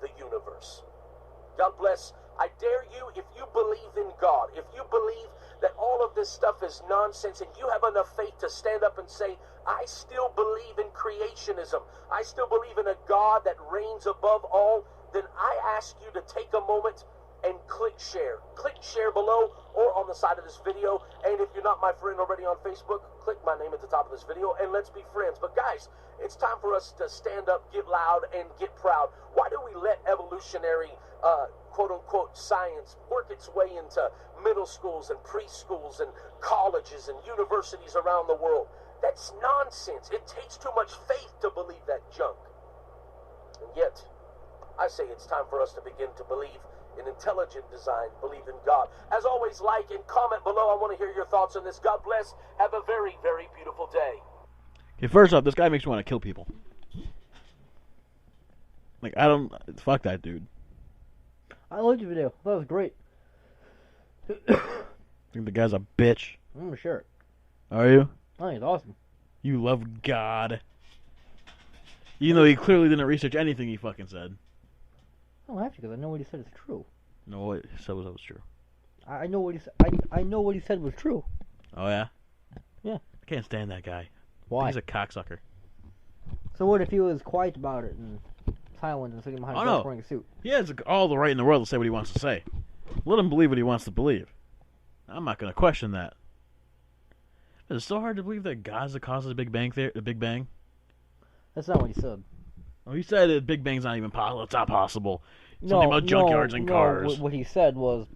the universe. God bless. I dare you, if you believe in God, if you believe that all of this stuff is nonsense and you have enough faith to stand up and say, I still believe in creationism, I still believe in a God that reigns above all, then I ask you to take a moment and click share. Click share below or on the side of this video. And if you're not my friend already on Facebook, click my name at the top of this video and let's be friends. But guys, it's time for us to stand up, get loud, and get proud. Why do we let evolutionary quote-unquote science work its way into middle schools and preschools and colleges and universities around the world? That's nonsense. It takes too much faith to believe that junk. And yet, I say it's time for us to begin to believe in intelligent design, believe in God. As always, like and comment below. I want to hear your thoughts on this. God bless. Have a very, very beautiful day. Okay, first off, this guy makes me want to kill people. Like, I don't... Fuck that dude. I liked the video. That was great. I think the guy's a bitch. I'm sure. Are you? I think it's awesome. You love God. Even though he clearly didn't research anything he fucking said. I don't have to, because I know what he said is true. No, what he said was true. I know what he said. I know what he said was true. Oh, yeah? Yeah. I can't stand that guy. Why? He's a cocksucker. So what if he was quiet about it and silent and sitting behind a desk wearing a suit? He has all the right in the world to say what he wants to say. Let him believe what he wants to believe. I'm not going to question that. It's so hard to believe that God's the cause of the Big Bang. The Big Bang. That's not what he said. Oh, he said that Big Bang's not even possible. It's not possible. Something about junkyards and cars. What he said was,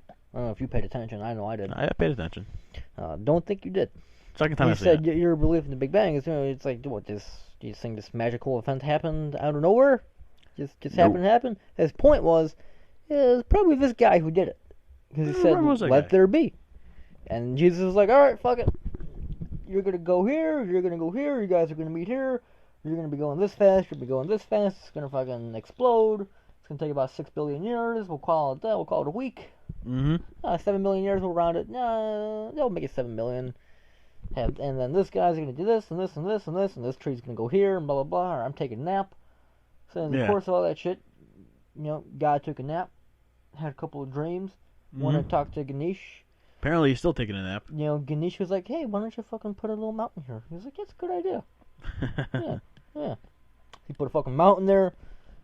I don't know if you paid attention. I know I did. I paid attention. Don't think you did. Second time he I said your belief in the Big Bang is, it's like, what, do you think this magical event happened out of nowhere? Just happened to happen? His point was, it was probably this guy who did it. Because he said, let there be. And Jesus was like, alright, fuck it. You're going to go here, you're going to go here, you guys are going to meet here, you're going to be going this fast, you're going to be going this fast, it's going to fucking explode, it's going to take about 6 billion years, we'll call it that, we'll call it a week. 7 million years, we'll round it, they'll make it 7 million. And then this guy's going to do this, and this, and this, and this, and this tree's going to go here, and blah, blah, blah, or I'm taking a nap. So in the course of all that shit, God took a nap, had a couple of dreams, one to talk to Ganesh, Apparently, he's still taking a nap. You know, Ganesh was like, "Hey, why don't you fucking put a little mountain here?" He was like, "That's a good idea." Yeah. He put a fucking mountain there.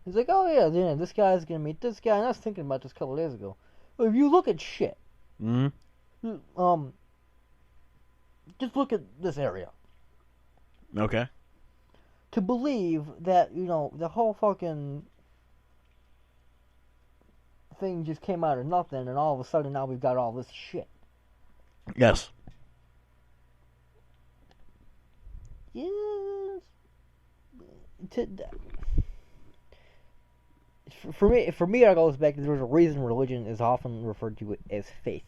He's like, "Oh yeah, this guy's gonna meet this guy." And I was thinking about this a couple of days ago. Well, if you look at shit, just look at this area. Okay. To believe that, you know, the whole fucking thing just came out of nothing, and all of a sudden now we've got all this shit. Yes. Yes. For me, it goes back to there's a reason religion is often referred to as faith.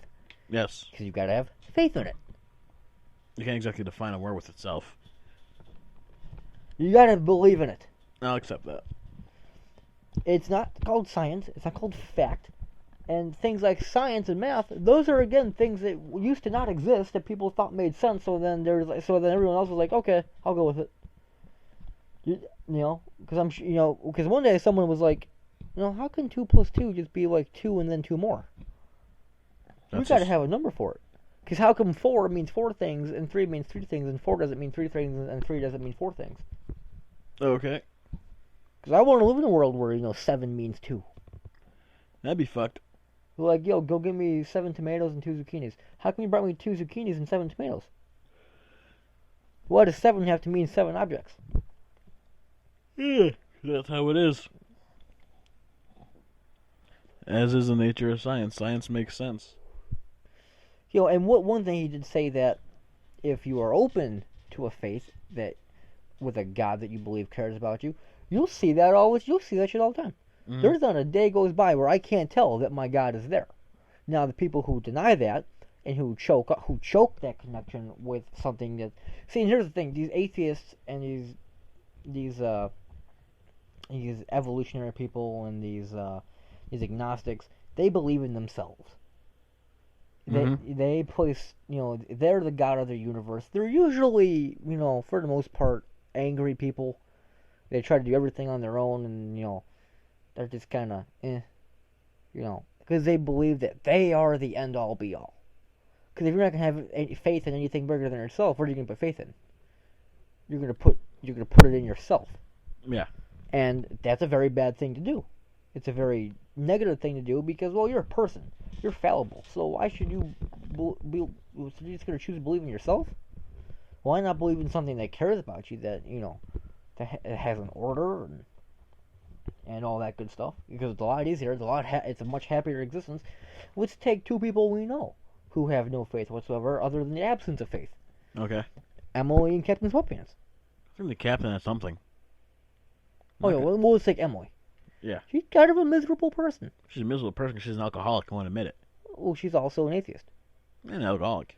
Yes. Because you've got to have faith in it. You can't exactly define a word with itself. You got to believe in it. I'll accept that. It's not called science. It's not called fact. And things like science and math, those are again things that used to not exist that people thought made sense. So then everyone else was like, okay, I'll go with it. You know, because one day someone was like, you know, how can 2 + 2 just be like 2 and then 2 more? We've got to have a number for it. Because how come 4 means 4 things and 3 means 3 things and 4 doesn't mean 3 things and 3 doesn't mean 4 things? Okay. Because I want to live in a world where, you know, 7 means 2. That'd be fucked. Like, yo, go get me 7 tomatoes and 2 zucchinis. How come you brought me 2 zucchinis and 7 tomatoes? Why does 7 have to mean 7 objects? Yeah, that's how it is. As is the nature of science. Science makes sense. You know, and one thing he did say that if you are open to a faith that with a God that you believe cares about you, you'll see that shit all the time. Mm-hmm. There's not a day goes by where I can't tell that my God is there. Now, the people who deny that and who choke that connection with something that... See, and here's the thing. These atheists and these evolutionary people and these agnostics, they believe in themselves. They place, you know, they're the God of the universe. They're usually, you know, for the most part, angry people. They try to do everything on their own, and, you know, they're just kind of, you know, because they believe that they are the end-all, be-all. Because if you're not going to have any faith in anything bigger than yourself, what are you going to put faith in? You're going to put it in yourself. Yeah. And that's a very bad thing to do. It's a very negative thing to do because, well, you're a person. You're fallible. So why should you be so you're just going to choose to believe in yourself? Why not believe in something that cares about you, that, you know, that has an order and all that good stuff? Because it's a lot easier. It's a much happier existence. Let's take 2 people we know who have no faith whatsoever other than the absence of faith. Okay. Emily and Captain Sweatpants. I think the captain has something. Oh, yeah, well, let's take Emily. Yeah. She's kind of a miserable person. She's a miserable person because she's an alcoholic. I won't admit it. Well, she's also an atheist. And an alcoholic.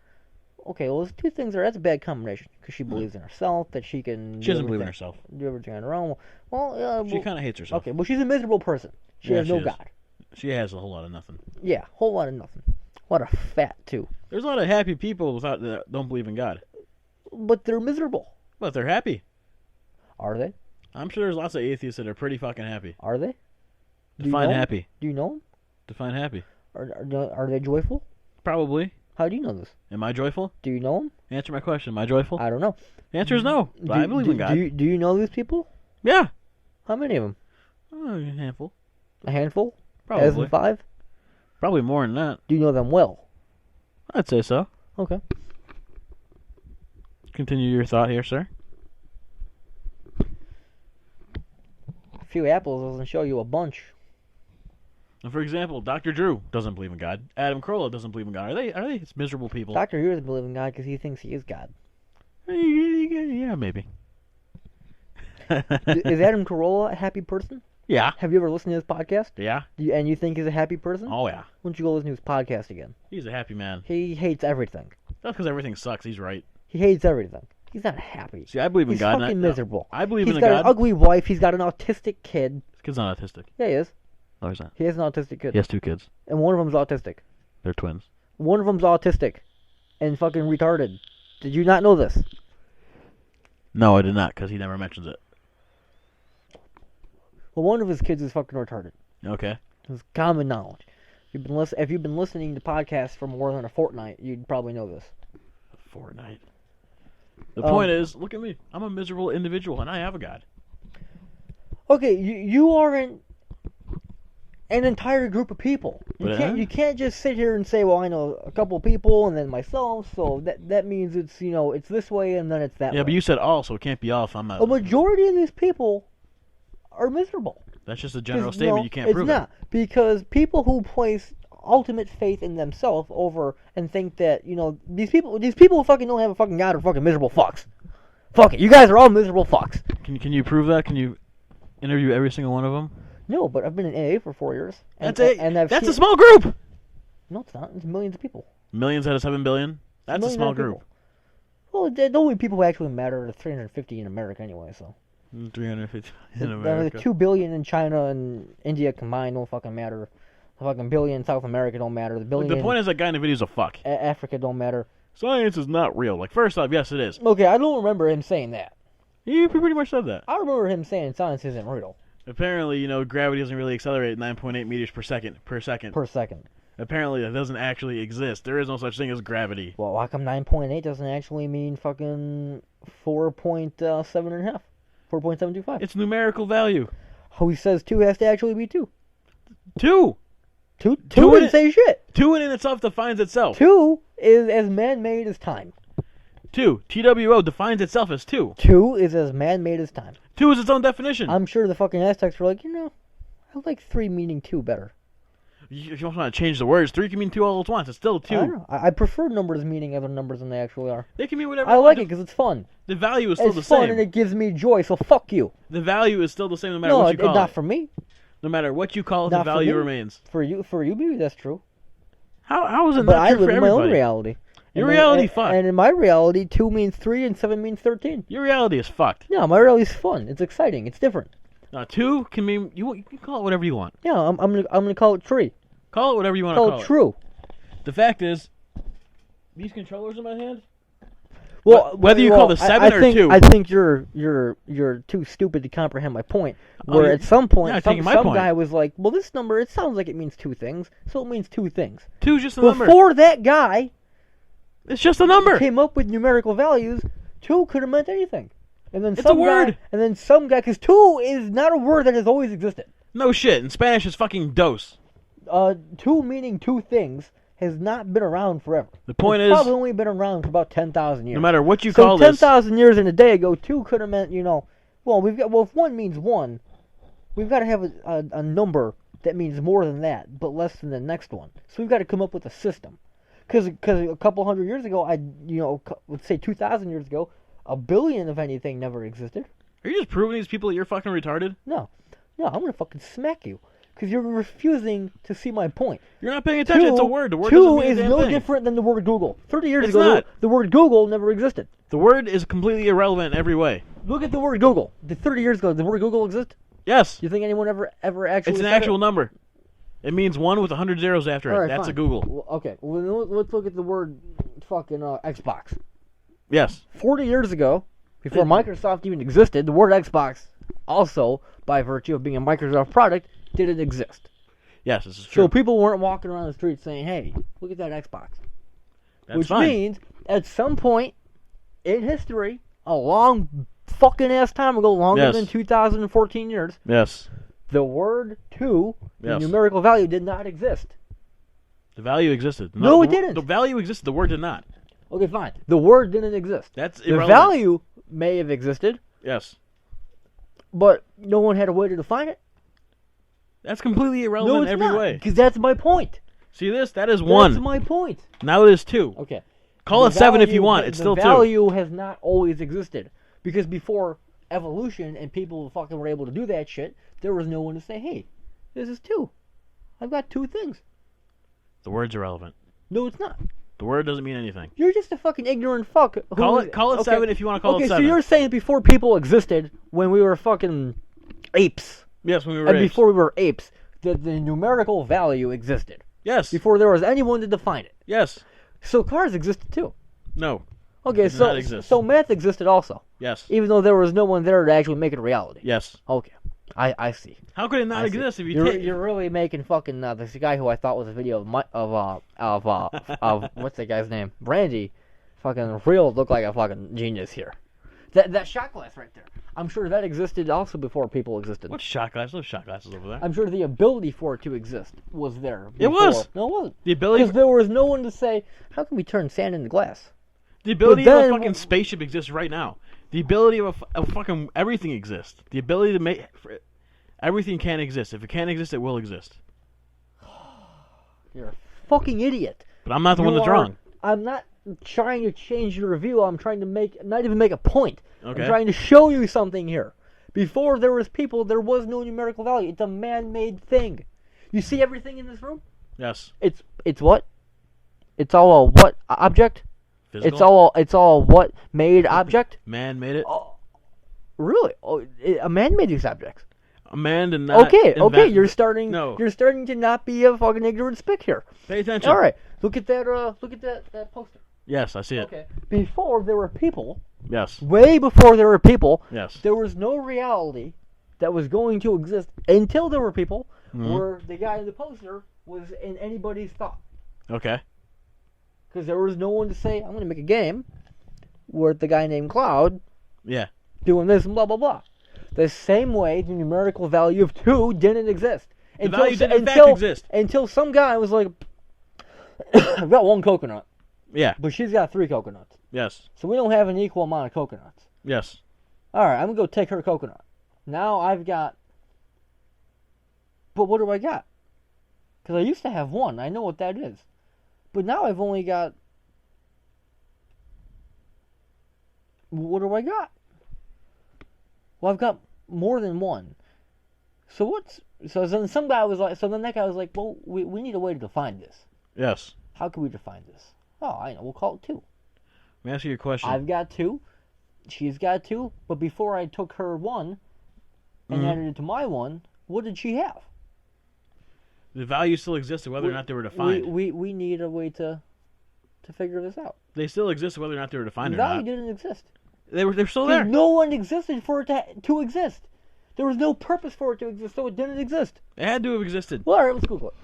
Okay, well, there's 2 things there. That's a bad combination. Because she believes in herself, that she can... She doesn't believe in herself. Do everything on her own. Well, she kind of hates herself. Okay, well, she's a miserable person. She has no God. She has a whole lot of nothing. Yeah, whole lot of nothing. A lot of fat, too. There's a lot of happy people that don't believe in God. But they're miserable. But they're happy. Are they? I'm sure there's lots of atheists that are pretty fucking happy. Are they? Define happy. Do you know them? Define happy. Are they joyful? Probably. How do you know this? Am I joyful? Do you know them? Answer my question. Am I joyful? I don't know. The answer is no. But I believe in God. Do you know these people? Yeah. How many of them? A handful. A handful? Probably. As in 5? Probably more than that. Do you know them well? I'd say so. Okay. Continue your thought here, sir. A few apples doesn't show you a bunch. For example, Dr. Drew doesn't believe in God. Adam Carolla doesn't believe in God. Are they miserable people? Dr. Drew doesn't believe in God because he thinks he is God. Yeah, maybe. Is Adam Carolla a happy person? Yeah. Have you ever listened to his podcast? Yeah. And you think he's a happy person? Oh, yeah. Why don't you go listen to his podcast again? He's a happy man. He hates everything. That's because everything sucks. He's right. He hates everything. He's not happy. See, I believe in God. He's fucking miserable. I believe in God. God. He's got an ugly wife. He's got an autistic kid. His kid's not autistic. Yeah, he is. No, he's not. He has an autistic kid. He has 2 kids. And one of them's autistic. They're twins. One of them's autistic. And fucking retarded. Did you not know this? No, I did not, because he never mentions it. Well, one of his kids is fucking retarded. Okay. It's common knowledge. If you've been listening to podcasts for more than a fortnight, you'd probably know this. Fortnite. The point is, look at me. I'm a miserable individual, and I have a god. Okay, you are an entire group of people. You can't just sit here and say, well, I know a couple of people and then myself, so that means it's it's this way and then it's that way. Yeah, but you said all, so it can't be all if I'm not. A majority of these people are miserable. That's just a general statement. You can't prove it. It's not, because people who place ultimate faith in themselves over and think that these people who fucking don't have a fucking god are fucking miserable fucks. Fuck it, you guys are all miserable fucks. Can you prove that? Can you interview every single one of them? No, but I've been in AA for 4 years. That's a small group. No, it's not. It's millions of people. Millions out of 7 billion. That's a small group. Well, the only people who actually matter are 350 in America anyway. So 350 in America. 2 billion in China and India combined don't fucking matter. The fucking billion in South America don't matter. The billion. The point is that guy in the video is a fuck. Africa don't matter. Science is not real. Like, first off, yes, it is. Okay, I don't remember him saying that. He pretty much said that. I remember him saying science isn't real. Apparently, gravity doesn't really accelerate at 9.8 meters per second. Per second. Apparently, that doesn't actually exist. There is no such thing as gravity. Well, how come 9.8 doesn't actually mean fucking 4.7 and a half? 4.725. It's numerical value. Who says 2 has to actually be 2? 2! 2 didn't say shit. 2 in itself defines itself. 2 is as man-made as time. 2. TWO defines itself as 2. 2 is as man-made as time. 2 is its own definition. I'm sure the fucking Aztecs were like, I like 3 meaning 2 better. If you want to change the words, 3 can mean 2 all at once. It's still 2. I don't know. I prefer numbers meaning other numbers than they actually are. They can mean whatever. I like it because it's fun. The value is still the same. It's fun same. and it gives me joy, so fuck you. The value is still the same no matter what you call it. No, not for me. No matter what you call it, the value remains. For you, maybe that's true. How is it but not true for everybody? But I live in my own reality. Your reality fucked. And in my reality, 2 means 3 and 7 means 13. Your reality is fucked. No, my reality is fun. It's exciting. It's different. 2 can mean you can call it whatever you want. Yeah, I'm gonna call it tree. Call it whatever you want to call it. Call it true. The fact is, these controllers in my hand. Well, whether you call the 7 or 2. I think you're too stupid to comprehend my point. Where at some point, some guy was like, "Well, this number, it sounds like it means 2 things, so it means 2 things." 2 is just a number. Before that guy, it's just a number. Came up with numerical values. 2 could have meant anything, and then it's a word. And then some guy, because 2 is not a word that has always existed. No shit. In Spanish, it's fucking dos. 2 meaning 2 things has not been around forever. The point it's is, probably only been around for about 10,000 years. No matter what you call this, 10,000 years and a day ago, 2 could have meant, if 1 means 1, we've got to have a number that means more than that, but less than the next one. So we've got to come up with a system. Because a couple hundred years ago, let's say 2,000 years ago, a billion of anything never existed. Are you just proving these people that you're fucking retarded? No, I'm gonna fucking smack you. Because you're refusing to see my point. You're not paying attention. It's a word. The word 2 doesn't mean is a damn no thing. different than the word Google. 30 years ago, the word Google never existed. The word is completely irrelevant in every way. Look at the word Google. 30 years ago, did the word Google exist? Yes. You think anyone ever actually It's an said actual number. It means 1 with 100 zeros after it. Right, That's fine. a Google. Well, okay, well, let's look at the word fucking Xbox. Yes. 40 years ago, before Microsoft even existed, the word Xbox also, by virtue of being a Microsoft product, didn't exist. Yes, this is true. So people weren't walking around the street saying, hey, look at that Xbox. That's fine. Means, at some point in history, a long fucking ass time ago, longer than 2014 years, yes, the word 2, the numerical value, did not exist. The value existed. No, it didn't. The value existed. The word did not. Okay, fine. The word didn't exist. That's irrelevant. The value may have existed. Yes. But no one had a way to define it. That's completely irrelevant in every way. Because that's my point. See this? That is 1. That's my point. Now it is 2. Okay. Call it 7 if you want. It's still 2. The value has not always existed. Because before evolution and people fucking were able to do that shit, there was no one to say, hey, this is 2. I've got 2 things. The word's irrelevant. No, it's not. The word doesn't mean anything. You're just a fucking ignorant fuck. Call it 7 if you want to call it 7. Okay, so you're saying before people existed, when we were fucking apes. Yes, when we were and apes. Before we were apes, that the numerical value existed. Yes. Before there was anyone to define it. Yes. So cars existed too. No. Okay, so math existed also. Yes. Even though there was no one there to actually make it a reality. Yes. Okay. I see. How could it not I see. exist if you take? You're really making fucking this guy who I thought was a video of what's that guy's name? Randy, fucking real look like a fucking genius here. That shot glass right there. I'm sure that existed also before people existed. What shot glass? There's shot glasses over there. I'm sure the ability for it to exist was there. It was. No, it wasn't. The ability. Because there was no one to say, how can we turn sand into glass? The ability But of a then- fucking spaceship exists right now. The ability of fucking everything exists. The ability to make everything can exist. If it can't exist, it will exist. You're a fucking idiot. But I'm not the one that's wrong. I'm not trying to change your review. I'm trying to not even make a point. Okay. I'm trying to show you something here. Before there was people, there was no numerical value. It's a man-made thing. You see everything in this room? Yes. It's what? It's all a what object? Physical? It's all what made object? Man made it. Oh, really? Oh, a man made these objects. A man did not. Okay, invent- you're starting. No. You're starting to not be a fucking ignorant spick here. Pay attention. All right, look at that. Look at that poster. Yes, I see it. Okay. Before there were people, Yes. way before there were people, Yes. there was no reality that was going to exist until there were people Mhm. where the guy in the poster was in anybody's thought. Okay. Because there was no one to say, I'm going to make a game with the guy named Cloud Yeah. doing this and blah, blah, blah. The same way the numerical value of 2 didn't exist. The value did in fact exist. Until some guy was like, I've got 1 coconut, Yeah. but she's got 3 coconuts. Yes. So we don't have an equal amount of coconuts. Yes. All right, I'm going to go take her coconut. Now I've got... But what do I got? Because I used to have 1. I know what that is. But now I've only got... What do I got? Well, I've got more than 1. So what's... So then some guy was like... So then that guy was like, well, we need a way to define this. Yes. How can we define this? Oh, I know. We'll call it 2. Let me ask you a question. I've got 2. She's got 2. But before I took her 1 and Mhm. added it to my 1, what did she have? The value still existed whether or not they were defined. We need a way to figure this out. They still exist whether or not they were defined The or value not. didn't exist. They're still 'Cause there. no one existed for it to exist. There was no purpose for it to exist, so it didn't exist. It had to have existed. Well, all right, let's Google it.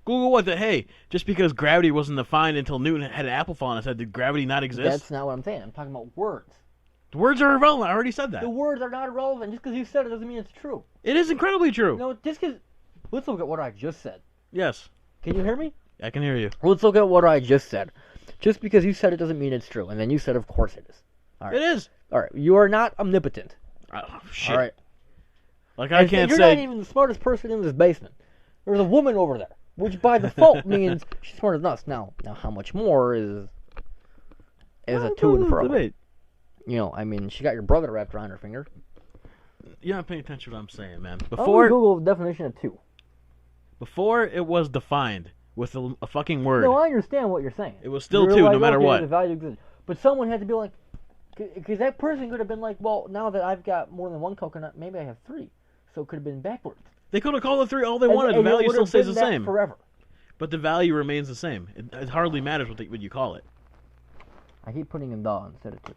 Google what? Hey, just because gravity wasn't defined until Newton had an apple fall on his head, did gravity not exist? That's not what I'm saying. I'm talking about words. The words are irrelevant. I already said that. The words are not irrelevant. Just because you said it doesn't mean it's true. It is incredibly true. No, just because... Let's look at what I just said. Yes. Can you hear me? I can hear you. Let's look at what I just said. Just because you said it doesn't mean it's true. And then you said, of course it is. All right. It is. All right. You are not omnipotent. Oh, shit. All right. Like I can't you're say. not even the smartest person in this basement. There's a woman over there, which by default means she's smarter than us. Now how much more is a to and fro. Debate. You know, I mean, she got your brother wrapped around her finger. You're not paying attention to what I'm saying, man. Why don't we Before Google the definition of 2. it was defined with a fucking word. No, I understand what you're saying. It was still You're 2 like, no matter okay, what. The value exists. But someone had to be like, because that person could have been like, well, now that I've got more than 1 coconut, maybe I have 3. So it could have been backwards. They could have called the 3 all they And- wanted. and The it value would still have stays been the that same. forever. But the value remains the same. It hardly matters what you call it. I keep putting in the instead of 2.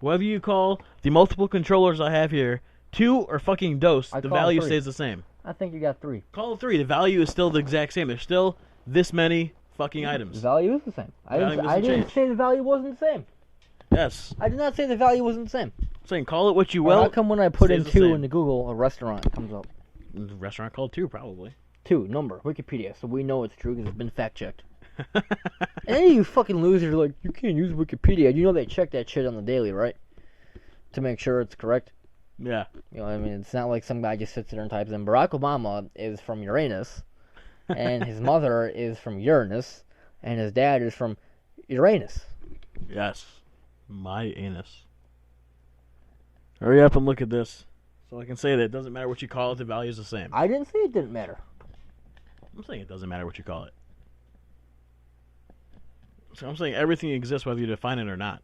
Whether you call the multiple controllers I have here 2 or fucking dose, I the call value 3. stays the same. I think you got 3. Call it 3. The value is still the exact same. There's still this many fucking The items. value is the same. I Value didn't doesn't change. say the value wasn't the same. Yes. I did not say the value wasn't the same. I'm saying call it what you Well, will. how come when I put in stays the 2 same. into Google, a restaurant comes up? The restaurant called 2, probably. 2, number, Wikipedia, so we know it's true because it's been fact-checked. And any of you fucking losers are like, you can't use Wikipedia. You know they check that shit on the daily, right? To make sure it's correct. Yeah. You know, I mean, it's not like some guy just sits there and types in, Barack Obama is from Uranus, and his mother is from Uranus, and his dad is from Uranus. Yes. My anus. Hurry up and look at this. So I can say that it doesn't matter what you call it, the value is the same. I didn't say it didn't matter. I'm saying it doesn't matter what you call it. So I'm saying everything exists whether you define it or not.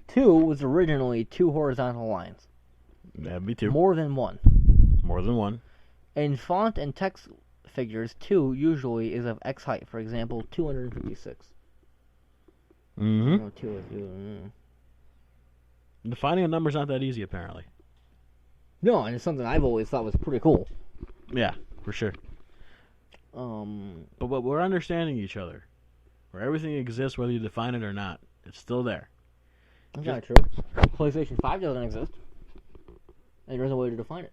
2 was originally 2 horizontal lines. That'd be 2. More than 1. More than 1. In font and text figures, 2 usually is of X height. For example, 256. Mm-hmm. You know, 2 is... Defining a number's not that easy, apparently. No, and it's something I've always thought was pretty cool. Yeah, for sure. But we're understanding each other. Where everything exists, whether you define it or not. It's still there. That's not true. PlayStation 5 doesn't exist. And there's no way to define it.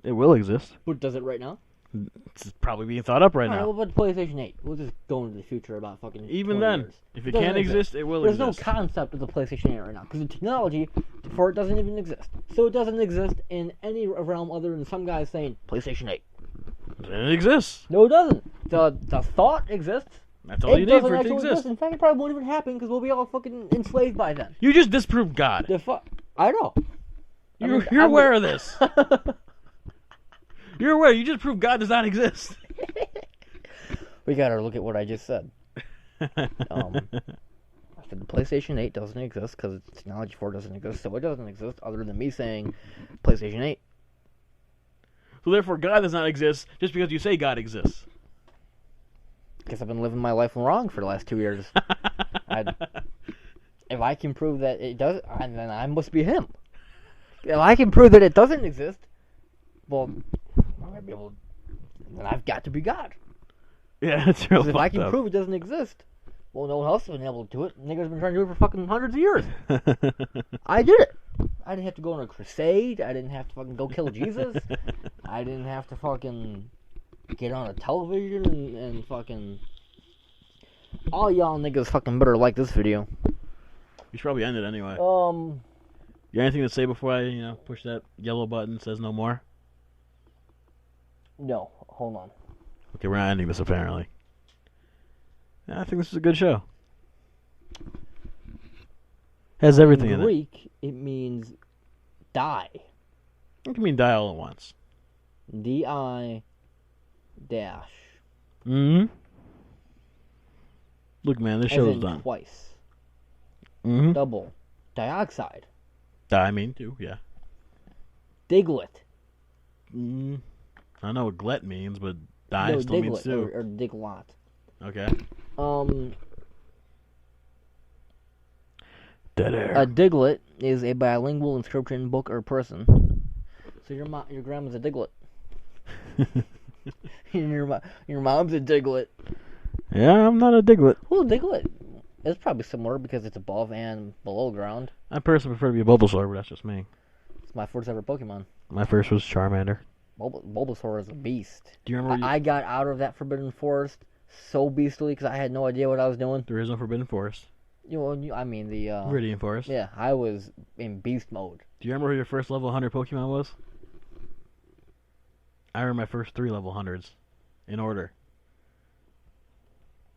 It will exist. But does it right now? It's probably being thought up right Alright, now. what about PlayStation 8? We'll just go into the future about fucking Even 20 then, years. if it Doesn't can't exist, it will There's exist. no concept of the PlayStation 8 right now. Because the technology for it doesn't even exist. So it doesn't exist in any realm other than some guy saying, PlayStation 8. It exists. No, it doesn't. The thought exists. That's all you need doesn't for it to actually exist. In fact, it probably won't even happen because we'll be all fucking enslaved by then. You just disproved God. I know. You're aware of this. You're aware. You just proved God does not exist. We gotta look at what I just said. I said the PlayStation 8 doesn't exist because technology for it doesn't exist, so it doesn't exist other than me saying PlayStation 8. So therefore, God does not exist just because you say God exists. Guess I've been living my life wrong for the last 2 years. If I can prove that it does, then I must be him. If I can prove that it doesn't exist, well, then I've got to be God. Yeah, it's real. If I can prove it doesn't exist, well, no one else has been able to do it. Niggas been trying to do it for fucking hundreds of years. I did it. I didn't have to go on a crusade. I didn't have to fucking go kill Jesus. I didn't have to fucking get on a television and fucking... All y'all niggas fucking better like this video. You should probably end it anyway. Um... You got anything to say before I, push that yellow button that says no more? No, hold on. Okay, we're not ending this apparently. Yeah, I think this is a good show. Has everything in it. Greek, it means die. It can mean die all at once. D-I dash. Mm-hmm. Look, man, this show As is in done. twice. Mm-hmm. Double. Dioxide. Die, I mean, too, yeah. Diglet. I don't know what glet means, but die No, still means diglet, too. or diglot. Okay. Dead air. A diglet is a bilingual inscription, book, or person. So your grandma's a diglet. your mom's a diglet. Yeah, I'm not a diglet. Well, diglet is probably similar because it's above and below ground. I personally prefer to be a Bulbasaur, but that's just me. It's my first ever Pokemon. My first was Charmander. Bulbasaur is a beast. Do you remember? I got out of that Forbidden Forest so beastly because I had no idea what I was doing. There is no Forbidden Forest. I mean the Viridian Forest. Yeah, I was in beast mode. Do you remember who your first level 100 Pokemon was? I remember my first 3 level 100s. In order.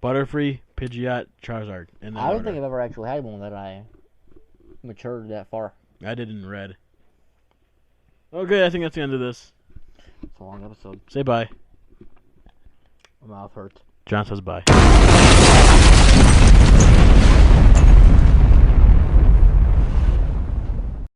Butterfree, Pidgeot, Charizard. I don't think I've ever actually had one that I matured that far. I did in red. Okay, I think that's the end of this. It's a long episode. Say bye. My mouth hurts. John says bye.